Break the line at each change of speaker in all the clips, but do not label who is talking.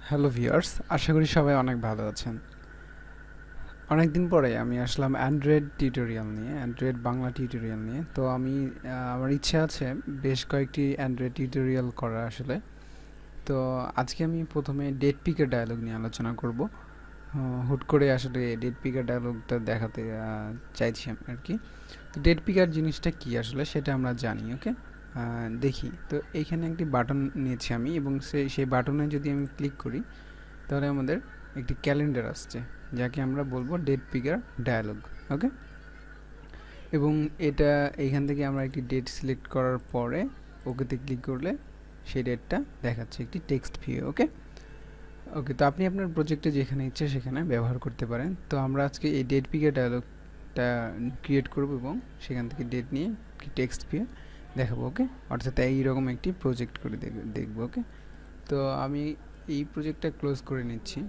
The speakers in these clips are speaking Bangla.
হ্যালো ভিউয়ার্স, আশা করি সবাই অনেক ভালো আছেন। অনেকদিন পরে আমি আসলাম অ্যান্ড্রয়েড টিউটোরিয়াল নিয়ে, অ্যান্ড্রয়েড বাংলা টিউটোরিয়াল নিয়ে। তো আমি আমার ইচ্ছা আছে বেশ কয়েকটি অ্যান্ড্রয়েড টিউটোরিয়াল করা আসলে। তো আজকে আমি প্রথমে ডেট পিকার ডায়ালগ নিয়ে আলোচনা করব। হুট করে আসলে ডেট পিকার ডায়ালগটা দেখাতে চাইছি আমি আর কি। তো ডেট পিকার জিনিসটা কি আসলে সেটা আমরা জানি, ওকে। দেখি তো এইখানে একটি বাটন নিয়েছি আমি, এবং সেই বাটনে যদি আমি ক্লিক করি তাহলে আমাদের একটি ক্যালেন্ডার আসছে, যাকে আমরা বলবো ডেট পিকার ডায়ালগ, ওকে। এবং এটা এইখান থেকে আমরা একটি ডেট সিলেক্ট করার পরে ওকেতে ক্লিক করলে সেই ডেটটা দেখাচ্ছে একটি টেক্সট ভিউ, ওকে। ওকে, তো আপনি আপনার প্রজেক্টে যেখানে ইচ্ছে সেখানে ব্যবহার করতে পারেন। তো আমরা আজকে এই ডেট পিকার ডায়ালগটা ক্রিয়েট করব এবং সেখান থেকে ডেট নিয়ে টেক্সট ভিউ দেখাবো, ওকে। অর্থাৎ এইরকম একটি প্রজেক্ট করে দেখবো, ওকে। তো আমি এই প্রজেক্টটা ক্লোজ করে নিচ্ছি।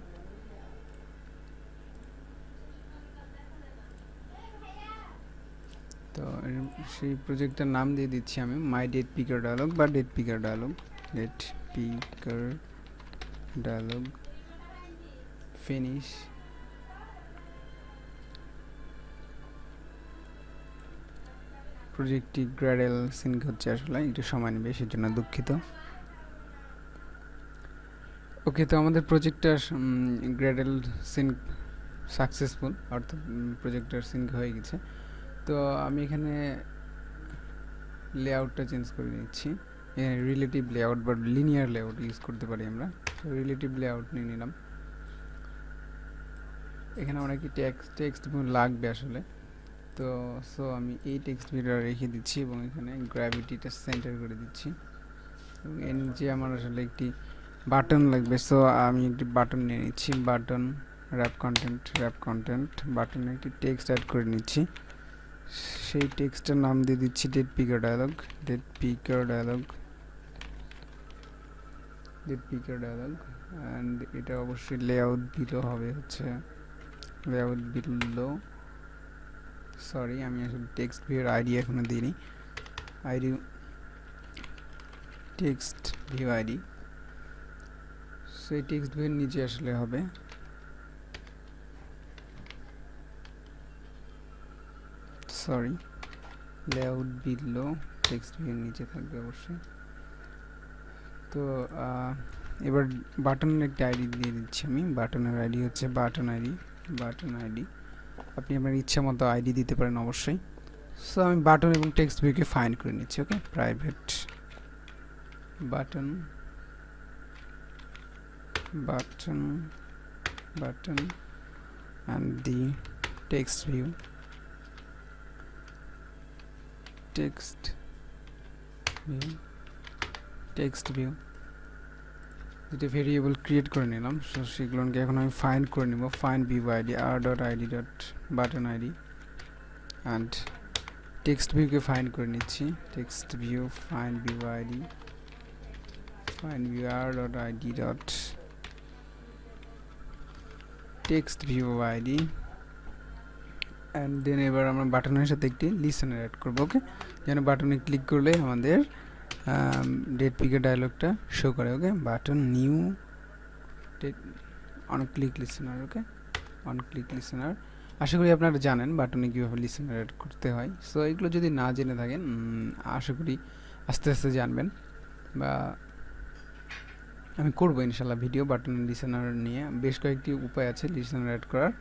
তো সেই প্রজেক্টটার নাম দিয়ে দিচ্ছি আমি মাই ডেট পিকার ডায়ালগ বা date picker dialog, date picker dialog finish. প্রজেক্টটি গ্র্যাডেল সিঙ্ক হচ্ছে, আসলে একটু সময় নেবে, সেজন্য দুঃখিত। ওকে, তো আমাদের প্রজেক্টটার গ্র্যাডেল সিঙ্ক সাকসেসফুল, অর্থাৎ প্রজেক্টটার সিঙ্ক হয়ে গেছে। তো আমি এখানে লেআউটটা চেঞ্জ করে নিচ্ছি। রিলেটিভ লেআউট বা লিনিয়ার লেআউট ইউজ করতে পারি আমরা। রিলেটিভ লেআউট নিয়ে নিলাম। এখানে আমার কি টেক্সট লাগবে আসলে। তো আমি এই টেক্সট ভিডিও রেখে দিচ্ছি এবং এখানে গ্র্যাভিটিটা সেন্টার করে দিচ্ছি। এবং এর নিচে আমার আসলে একটি বাটন লাগবে, সো আমি একটি বাটন নিয়ে নিচ্ছি। বাটন র্যাপ কন্টেন্ট বাটনে একটি টেক্সট অ্যাড করে নিচ্ছি। সেই টেক্সটের নাম দিয়ে দিচ্ছি date picker dialog, date picker dialog, date picker dialog. And এটা অবশ্যই লেআউট বিলো হবে, হচ্ছে লেআউট বিলো। সরি, আমি আসলে টেক্সট ভিউর আইডি এখনো দিইনি। আইডি টেক্সট ভিউ আইডি, সেই টেক্সট ভিউর নিচে আসলে হবে। সরি, লেআউট বিলো টেক্সট ভিউর নিচে থাকবে অবশ্যই। তো এবার বাটনের একটা আইডি দিয়ে দিচ্ছি আমি। বাটনের আইডি হচ্ছে বাটন আইডি। আপনি আপনার ইচ্ছা মতো আইডি দিতে পারেন অবশ্যই। সো আমি বাটন এবং টেক্সট ভিউকে ফাইন্ড করে নিচ্ছি, okay. Private button and the text view যেটা ভেরিয়েবল ক্রিয়েট করে নিলাম। সো সেগুলোকে এখন আমি ফাইন্ড করে নিব। Find view ID r.id.button id and text ভিউকে ফাইন্ড করে নিচ্ছি। Text view find view ID r.id.text view id and then এবার আমরা বাটনের সাথে একটি লিসেনার অ্যাড করবো, ওকে। যেন বাটনে ক্লিক করলে আমাদের ডেট পিকার ডায়ালগটা শো করে, okay. Button new on click listener, okay. On click listener, আশা করি আপনারা জানেন বাটনে কীভাবে লিসেনার অ্যাড করতে হয়। সো এগুলো যদি না জেনে থাকেন, আশা করি আস্তে আস্তে জানবেন, বা আমি করবো ইনশাল্লাহ ভিডিও বাটন লিসেনার নিয়ে। বেশ কয়েকটি উপায় আছে লিসেনার অ্যাড করার।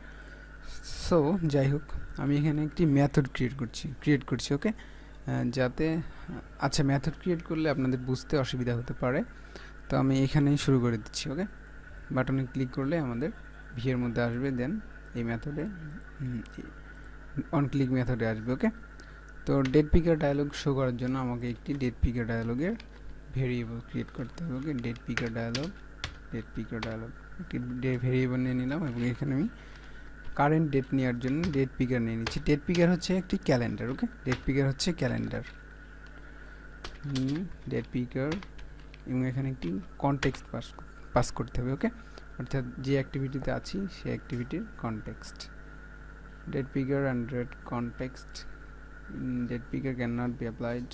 সো যাই হোক, আমি এখানে একটি মেথড ক্রিয়েট করছি, ওকে। যাতে আচ্ছা, মেথড ক্রিয়েট করলে আপনাদের বুঝতে অসুবিধা হতে পারে, তো আমি এখানেই শুরু করে দিচ্ছি, ওকে। বাটনে ক্লিক করলে আমাদের ভিউয়ের মধ্যে আসবে, দেন এই মেথডে অন ক্লিক মেথডে আসবে, ওকে। তো ডেট পিকার ডায়ালগ শো করার জন্য আমাকে একটি ডেট পিকার ডায়ালগের ভেরিয়েবল ক্রিয়েট করতে হবে, ওকে। ডেট পিকার ডায়ালগ একটি ভেরিয়েবল নিয়ে নিলাম এবং এখানে আমি কারেন্ট ডেট নেওয়ার জন্য ডেট পিকার নিয়ে নিচ্ছি। ডেট পিকার হচ্ছে একটি ক্যালেন্ডার, ওকে। ডেট পিকার হচ্ছে ক্যালেন্ডার, ডেট পিকার, এবং এখানে একটি কনটেক্সট পাস করতে হবে, ওকে। অর্থাৎ যে অ্যাক্টিভিটিতে আছি সেই অ্যাক্টিভিটির context. Date picker and date context, date picker can not be applied.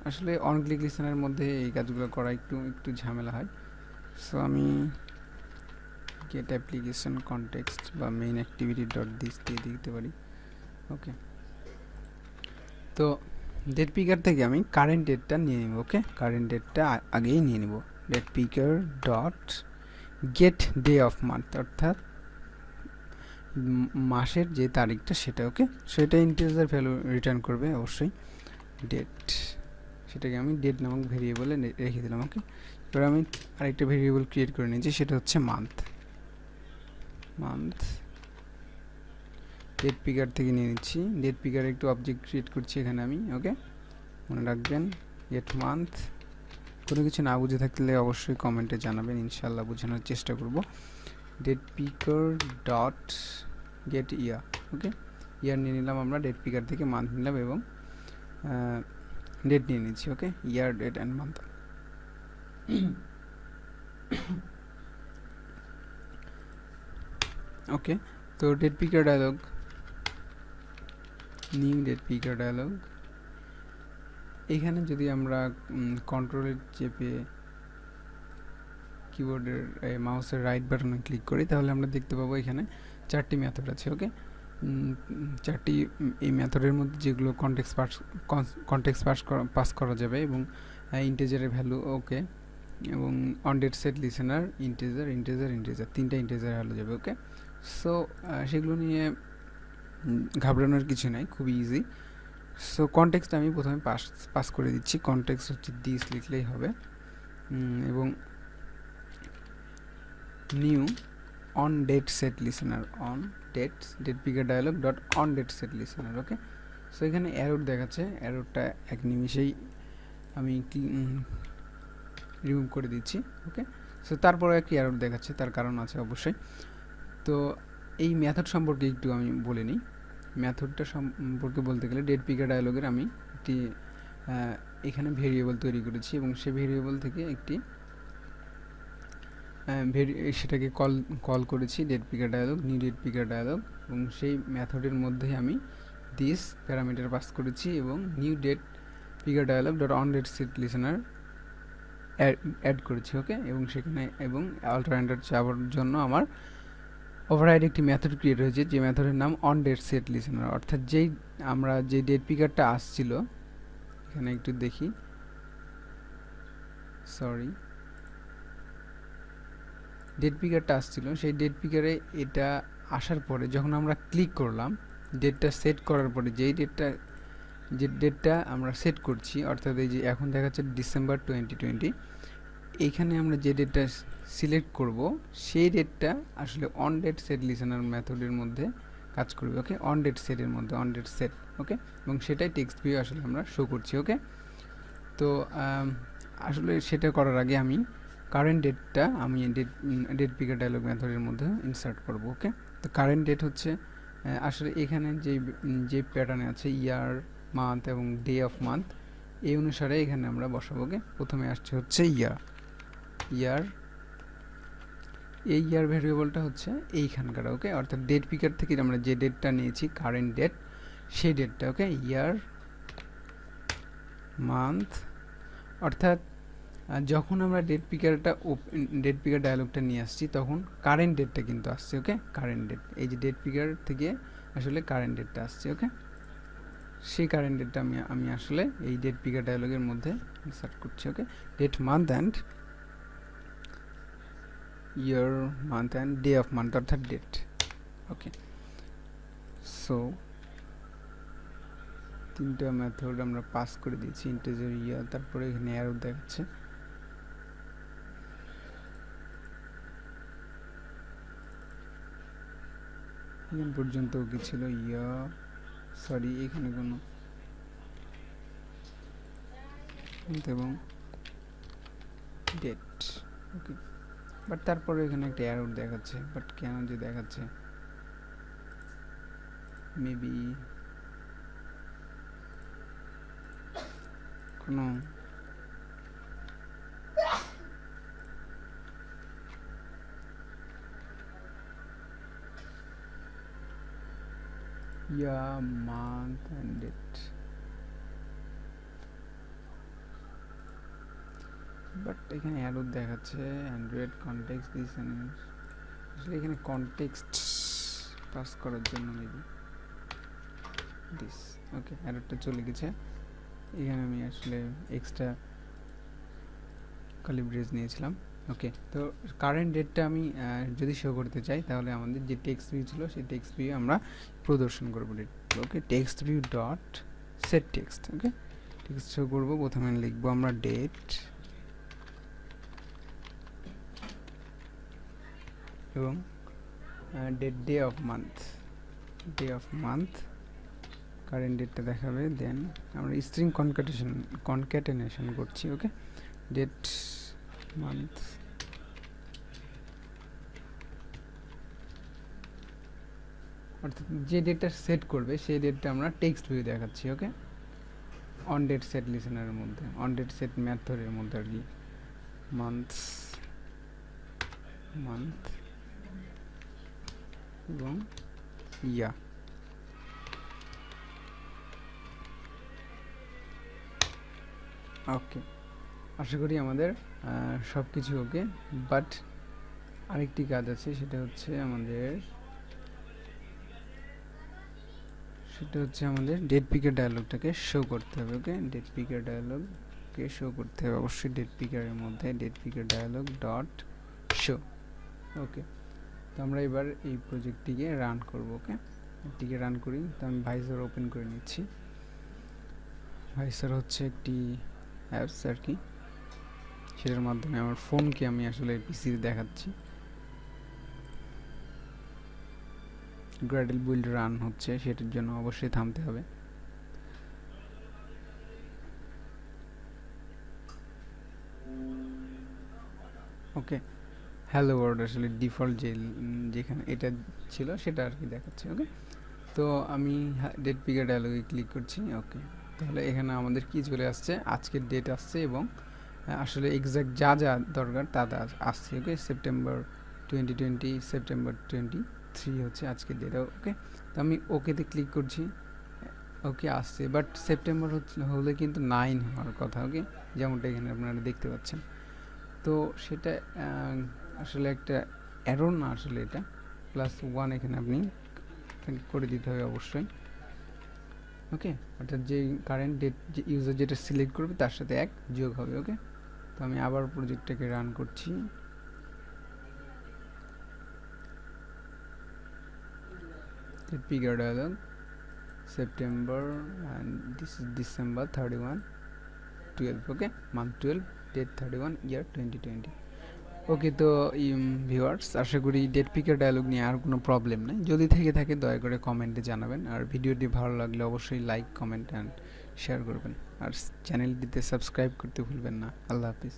আসলে অন ক্লিক লিসেনারের মধ্যে এই কাজগুলো করা একটু ঝামেলা হয়। সো আমি গেট অ্যাপ্লিকেশন কনটেক্সট বা মেইন অ্যাক্টিভিটি ডট দিস দিয়ে দিতে পারি। ওকে, তো ডেট পিকার থেকে আমি কারেন্ট ডেটটা নিয়ে নিব। ওকে, কারেন্ট ডেটটা আগেই নিয়ে নিব। Date picker dot get day of month, অর্থাৎ মাসের যে তারিখটা সেটা। ওকে, সেটা ইন্টিজার ভ্যালু রিটার্ন করবে অবশ্যই। ডেট, সেটাকে আমি ডেট নামক ভেরিয়েবলে রেখে দিলাম। ওকে, এবার আমি আরেকটা ভেরিয়েবল ক্রিয়েট করে নিয়েছি, সেটা হচ্ছে মান্থ। ডেট পিকার থেকে নিয়ে নিচ্ছি। ডেট পিকার একটু অবজেক্ট ক্রিয়েট করছি এখানে আমি। ওকে, মনে রাখবেন গেট মান্থ। কোনো কিছু না বুঝে থাকলে অবশ্যই কমেন্টে জানাবেন, ইনশাল্লাহ বোঝানোর চেষ্টা করব। ডেট পিকার ডট গেট ইয়ার। ওকে, ইয়ার নিয়ে নিলাম আমরা, ডেট পিকার থেকে মান্থ নিলাম এবং ডেট নিয়ে নিচ্ছি। Okay, year, date and month. Okay, তো date picker dialog, new date picker dialog. এখানে যদি আমরা কন্ট্রোলের চেপে কিবোর্ডের মাউসের রাইট বাটনে ক্লিক করি, তাহলে আমরা দেখতে পাবো এখানে 4টি মেথড আছে। ওকে, 4টি, এই মেথডের মধ্যে যেগুলো কনটেক্সট পাস করা যাবে এবং ইন্টিজারের ভ্যালু। ওকে, এবং on date set listener, integer, 3টা ইন্টিজার ভ্যালু যাবে। ওকে, সো সেগুলো নিয়ে ঘাবড়ানোর কিছু নাই, খুবই ইজি। সো কনটেক্সট আমি প্রথমে পাস করে দিচ্ছি। কনটেক্সট হচ্ছে দিস লিখলেই হবে, এবং new on date set listener, on date picker dialog dot on date set listener. Okay, so এখানে অ্যারোর দেখাচ্ছে, অ্যারোরটা এক নিমিষেই আমি রিমুভ করে দিচ্ছি। ওকে, সো তারপরে একটি অ্যারোর দেখাচ্ছে, তার কারণ আছে অবশ্যই। তো এই মেথড সম্পর্কে একটু আমি বলে নিই। মেথডটা সম্পর্কে বলতে গেলে ডেট পিকার ডায়ালগের আমি একটি এখানে ভেরিয়েবল তৈরি করেছি এবং সেই ভেরিয়েবল থেকে একটি সেটাকে কল করেছি date picker dialog, new date picker dialog, এবং সেই মেথডের মধ্যে আমি দিস প্যারামিটার পাস করেছি এবং new date picker dialog dot on date set listener add করেছি। ওকে, এবং সেখানে এবং অল্টারনেটর চাওয়ার জন্য আমার ওভাররাইড একটি মেথড ক্রিয়েট হয়েছে, যে মেথডের নাম অন ডেট সেট লিসেনার। অর্থাৎ যেই আমরা যে ডেট পিকারটা আসছিল, এখানে একটু দেখি, সরি, ডেট পিকারটা আসছিল, সেই ডেট পিকারে এটা আসার পরে যখন আমরা ক্লিক করলাম, ডেটটা সেট করার পরে যে ডেটটা আমরা সেট করছি, অর্থাৎ এই যে এখন দেখাচ্ছে ডিসেম্বর 2020, এইখানে আমরা যে ডেটটা সিলেক্ট করব সেই ডেটটা আসলে অন ডেট সেট লিসেনার মেথডের মধ্যে কাজ করবে। ওকে, অন ডেট সেটের মধ্যে, অন ডেট সেট। ওকে, এবং সেটাই টেক্সট ভিউ আসলে আমরা শো করছি। ওকে, তো আসলে সেটা করার আগে আমি কারেন্ট ডেটটা আমি ডেট পিকার ডায়ালগ মেথডের মধ্যে ইনসার্ট করব। ওকে, তো কারেন্ট ডেট হচ্ছে আসলে এখানে যে প্যাটার্নে আছে ইয়ার, মান্থ এবং ডে অফ মান্থ, এই অনুসারে এখানে আমরা বসাবো। ওকে, প্রথমে আসছে হচ্ছে ইয়ার, এই ইয়ার ভেরিয়েবলটা হচ্ছে এইখানকার। ওকে, অর্থাৎ ডেট পিকার থেকে আমরা যে ডেটটা নিয়েছি কারেন্ট ডেট, সেই ডেটটা। ওকে, ইয়ার, মান্থ, অর্থাৎ যখন আমরা ডেট পিকার ডায়ালগটা নিয়ে আসছি তখন কারেন্ট ডেটটা কিন্তু আসছে। ওকে, কারেন্ট ডেট, এই যে ডেট পিকার থেকে আসলে কারেন্ট ডেটটা আসছে। ওকে, সেই কারেন্ট ডেটটা আমি আসলে এই ডেট পিকার ডায়ালগের মধ্যে ইনসার্ট করছি। Okay, date, month and year, month and day of month, অর্থাৎ ডেট। ওকে, সো 3টা মেথড আমরা পাস করে দিয়েছি, ইন্টিজার, ইয়ার, তারপরে এখানে অ্যারো দেখাচ্ছে। এখান পর্যন্ত কি ছিল, ইয়ার, সরি এখানে কোনো এবং ডেট। ওকে, বাট তারপরে এখানে একটা অ্যারো দেখাচ্ছে, বাট কেন যে দেখাচ্ছে, মেবি কোনো month and date, but এখানে অ্যারো দেখাচ্ছে অ্যান্ড্রয়েড কনটেক্সট দিস, আসলে এখানে কনটেক্সট পাস করার জন্য মেবি দিস। ওকে, অ্যারোটা চলে গেছে। এখানে আমি আসলে এক্সট্রা ক্যালিব্রেজ নিয়েছিলাম। ওকে, তো কারেন্ট ডেটটা আমি যদি শো করতে চাই তাহলে আমাদের যে টেক্সট ভিউ ছিল সেই টেক্সট ভিউ আমরা প্রদর্শন করবো date. Okay, text view dot set text. Okay, text show করবো। প্রথমে লিখবো আমরা ডেট এবং date day of month current ডেটটা দেখাবে। দেন আমরা স্ট্রিং কনক্যাটেনেশন করছি। ওকে, ডেট মান্থ অর্থাৎ যে ডেটটা সেট করবে সেই ডেটটা আমরা টেক্সট ভিউ দেখাচ্ছি। ওকে, অন ডেট সেট লিসেনারের মধ্যে, অন ডেট সেট মেথডের মধ্যে আর কি। মান্থ এবং ইয়া। ওকে, আশা করি আমাদের সব কিছু ওকে, বাট আরেকটি কাজ আছে, সেটা হচ্ছে আমাদের ডেট পিকার ডায়ালগটাকে শো করতে হবে। ওকে, ডেট পিকার ডায়ালগকে শো করতে হবে অবশ্যই ডেট পিকারের মধ্যে, date picker dialog dot show. Okay, তো আমরা এবার এই প্রজেক্টটিকে রান করব। ওকে, এটিকে রান করি। তো আমি ভাইসার ওপেন করে নিচ্ছি। ভাইসার হচ্ছে একটি অ্যাপস আর কি, সেটার মাধ্যমে আমার ফোনকে আমি আসলে পিসিতে দেখাচ্ছি। গ্র্যাডেল বিল্ড রান হচ্ছে, সেটার জন্য অবশ্যই থামতে হবে। ওকে, হ্যালো ওয়ার্ল্ড আসলে ডিফল্ট যেখানে এটা ছিল সেটা আর কি দেখাচ্ছে। ওকে, তো আমি ডেট পিকার ডায়ালগে ক্লিক করছি। ওকে, তাহলে এখানে আমাদের কি চলে আসছে, আজকের ডেট আসছে এবং আসলে এক্স্যাক্ট যা যা দরকার তা আসছে। ওকে, সেপ্টেম্বর 2020 সেপ্টেম্বর 23 হচ্ছে আজকের ডেট। ওকে, তো আমি ওকেতে ক্লিক করছি। ওকে, আসছে, বাট সেপ্টেম্বর হলে কিন্তু 9 হওয়ার কথা। ওকে, যেমনটা এখানে আপনারা দেখতে পাচ্ছেন। তো সেটা আসলে একটা এরর না, আসলে এটা +1 এখানে আপনি করে দিতে হবে অবশ্যই। ওকে, অর্থাৎ যে কারেন্ট ডেট যে ইউজার যেটা সিলেক্ট করবে তার সাথে 1 যোগ হবে। ওকে, তো আমি আবার প্রজেক্টটাকে রান করছি। DatePicker dialog September and this is December 31 12. Okay, month 12, date 31, year 2020। Okay, তো ভিউয়ার্স, আশা করি ডেট পিকার ডায়ালগ নিয়ে আর কোনো প্রবলেম নেই। যদি থেকে থাকে দয়া করে কমেন্টে জানাবেন, আর ভিডিওটি ভালো লাগলে অবশ্যই লাইক, কমেন্ট অ্যান্ড শেয়ার করবেন, আর চ্যানেলটিতে সাবস্ক্রাইব করতে ভুলবেন না। আল্লাহ হাফিজ।